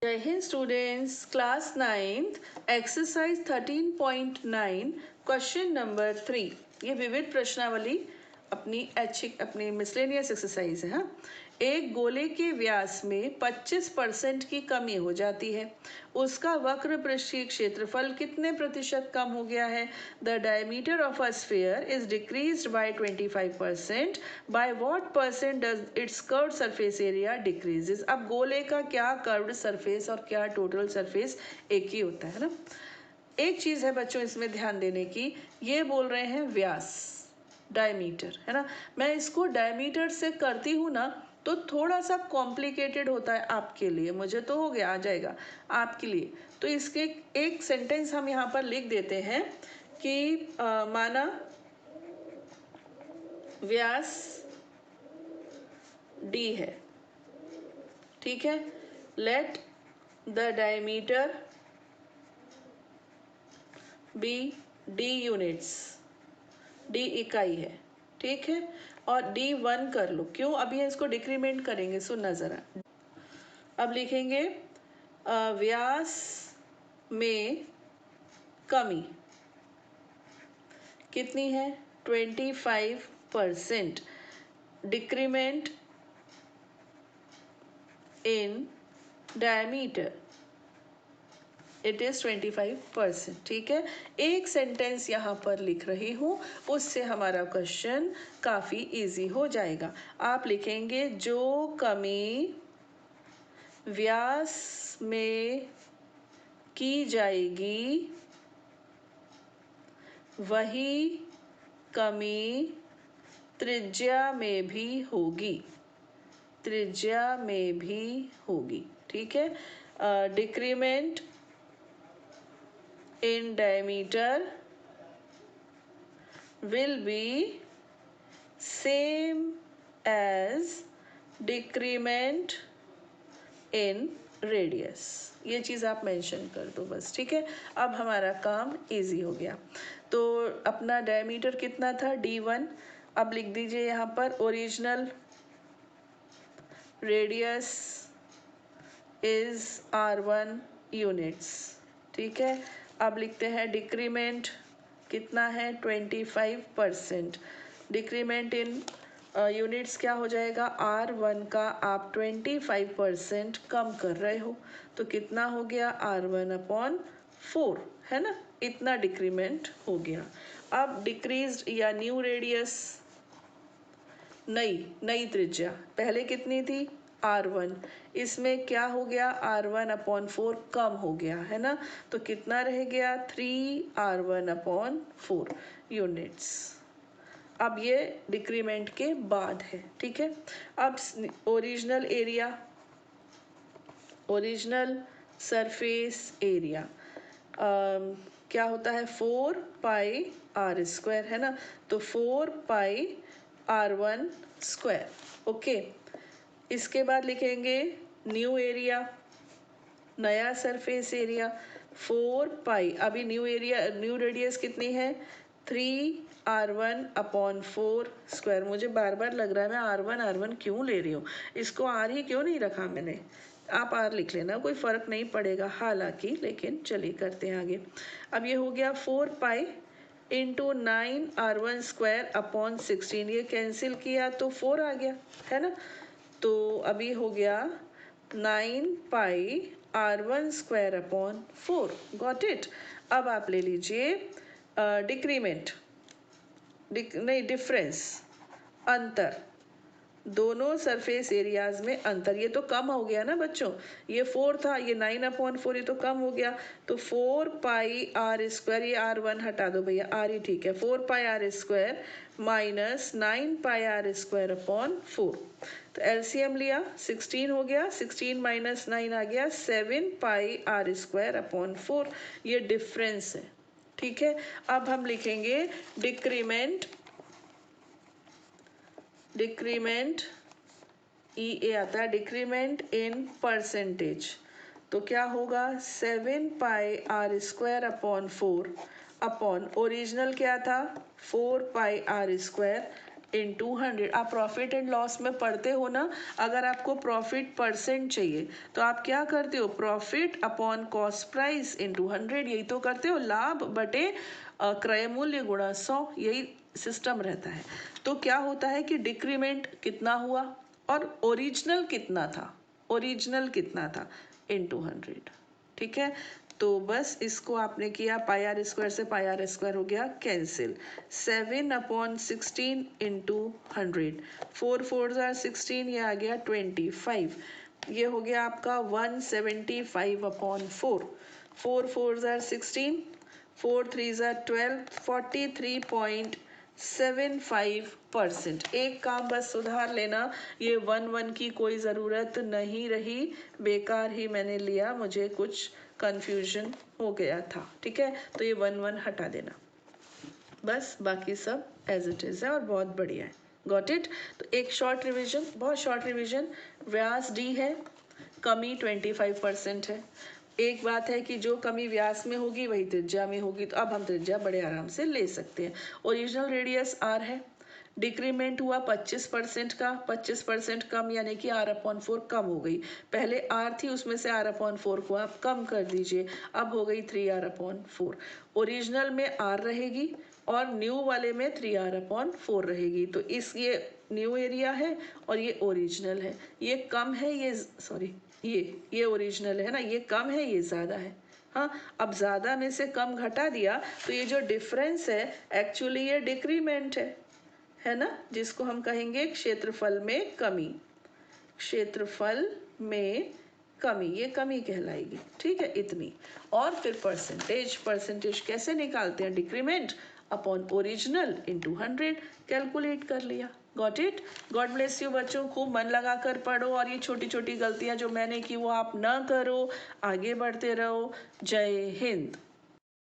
जय Hind students, class 9th exercise 13.9 question number 3। ये विविध प्रश्नावली अपनी मिसलेनियस एक्सरसाइज है। हाँ, एक गोले के व्यास में 25% की कमी हो जाती है। उसका वक्र पृष्ठीय क्षेत्रफल कितने प्रतिशत कम हो गया है? The diameter of a sphere is decreased bye 25%। By what percent does it's curved surface area decreases? अब गोले का क्या कर्व्ड सरफेस और क्या टोटल सरफेस एक ही होता है ना। एक चीज है बच्चों इसमें ध्यान देने की, ये बोल रहे हैं व्यास, डायमीटर है ना। मैं इसको डायमीटर से करती हूँ ना तो थोड़ा सा कॉम्प्लिकेटेड होता है आपके लिए, मुझे तो हो गया, आ जाएगा आपके लिए। तो इसके एक सेंटेंस हम यहाँ पर लिख देते हैं कि माना व्यास d है, ठीक है। Let the diameter B d units, d इकाई है, ठीक है। और d1 कर लो, क्यों? अभी इसको डिक्रीमेंट करेंगे, सुनना जरा। अब लिखेंगे व्यास में कमी कितनी है? 25%। Decrement in diameter it is 25%, ठीक है। एक सेंटेंस यहाँ पर लिख रही हूँ, उससे हमारा क्वेश्चन काफ़ी इजी हो जाएगा। आप लिखेंगे जो कमी व्यास में की जाएगी वही कमी त्रिज्या में भी होगी, त्रिज्या में भी होगी, ठीक है। Decrement in diameter will be same as decrement in radius। ये चीज़ आप मेंशन कर दो बस, ठीक है। अब हमारा काम इजी हो गया। तो अपना डायमीटर कितना था? d1। अब लिख दीजिए यहाँ पर original radius is r1 units, ठीक है। अब लिखते हैं डिक्रीमेंट कितना है? 25%। डिक्रीमेंट इन यूनिट्स क्या हो जाएगा? r1 का आप 25% कम कर रहे हो तो कितना हो गया? r1/4, है ना। इतना डिक्रीमेंट हो गया। अब डिक्रीज या न्यू रेडियस, नई त्रिज्या, पहले कितनी थी? r1, इसमें क्या हो गया? r1/4 कम हो गया, है ना। तो कितना रह गया? 3r1/4 units. अब ये डिक्रीमेंट के बाद है, ठीक है। अब original area, original surface area क्या होता है? 4πr², है ना। तो 4πr1², ओके। इसके बाद लिखेंगे न्यू एरिया, नया सरफेस एरिया 4π। अभी न्यू एरिया, न्यू रेडियस कितनी है? 3r1/4²। मुझे बार बार लग रहा है मैं r1 क्यों ले रही हूँ, इसको r ही क्यों नहीं रखा मैंने। आप r लिख लेना, कोई फ़र्क नहीं पड़ेगा हालांकि, लेकिन चलिए करते हैं आगे। अब ये हो गया 4π इंटू 9r1²/16। ये कैंसिल किया तो 4 आ गया, है ना। तो अभी हो गया 9πr1²/4। Got it. अब आप ले लीजिए डिक्रीमेंट, नहीं डिफरेंस, अंतर, दोनों सरफेस एरियाज में अंतर। ये तो कम हो गया ना बच्चों, ये 4 था, ये 9/4, ये तो कम हो गया। तो 4πr², ये r1 हटा दो भैया, r ही ठीक है। 4πr² minus 9πr²/4। तो एलसीएम लिया, 16 हो गया, 16 माइनस 9 आ गया 7πr²/4। ये डिफरेंस है, ठीक है। अब हम लिखेंगे डिक्रीमेंट, डिक्रीमेंट ई आता है, डिक्रीमेंट इन परसेंटेज। तो क्या होगा? 7πr²/4 अपॉन ओरिजिनल क्या था? 4πr²। इंटू 100। आप प्रॉफिट एंड लॉस में पढ़ते हो ना, अगर आपको प्रॉफिट परसेंट चाहिए तो आप क्या करते हो, profit upon cost price into 100, यही तो करते हो, लाभ बटे क्रय मूल्य गुणा 100, यही सिस्टम रहता है। तो क्या होता है कि डिक्रीमेंट कितना हुआ और ओरिजिनल कितना था, ओरिजिनल कितना था इंटू 100। ठीक है, तो बस इसको आपने किया, पाई आर स्क्वायर से पाई आर स्क्वायर हो गया कैंसिल। 7/16 इंटू 100, 4 4 16, ये आ गया 25, ये हो गया आपका 175/4, 4 4 16, 4 3 12, 43.75%। एक काम बस सुधार लेना, ये 1 की कोई ज़रूरत नहीं रही, बेकार ही मैंने लिया, मुझे कुछ कंफ्यूजन हो गया था। ठीक है, तो ये 1 हटा देना बस, बाकी सब एज इट इज़ है और बहुत बढ़िया है। Got it. तो एक शॉर्ट रिवीजन, बहुत शॉर्ट रिवीजन, व्यास डी है, कमी 25% है। एक बात है कि जो कमी व्यास में होगी वही त्रिज्या में होगी, तो अब हम त्रिज्या बड़े आराम से ले सकते हैं। ओरिजिनल रेडियस आर है, डिक्रीमेंट हुआ 25% का, 25% कम यानी कि r/4 कम हो गई, पहले r थी उसमें से r/4 को आप कम कर दीजिए, अब हो गई 3r/4। ओरिजिनल में r रहेगी और न्यू वाले में 3r/4 रहेगी, तो इस ये न्यू एरिया है और ये ओरिजिनल है, ये कम है, ये सॉरी ये ओरिजिनल है ना, ये कम है ये ज़्यादा है। हाँ, अब ज़्यादा में से कम घटा दिया तो ये जो डिफरेंस है एक्चुअली ये डिक्रीमेंट है ना, जिसको हम कहेंगे क्षेत्रफल में कमी, क्षेत्रफल में कमी, ये कमी कहलाएगी। ठीक है, इतनी। और फिर परसेंटेज, परसेंटेज कैसे निकालते हैं, decrement upon original into 100, calculate कर लिया। Got it. God bless you बच्चों, खूब मन लगा कर पढ़ो और ये छोटी छोटी गलतियां जो मैंने की वो आप ना करो, आगे बढ़ते रहो। जय हिंद।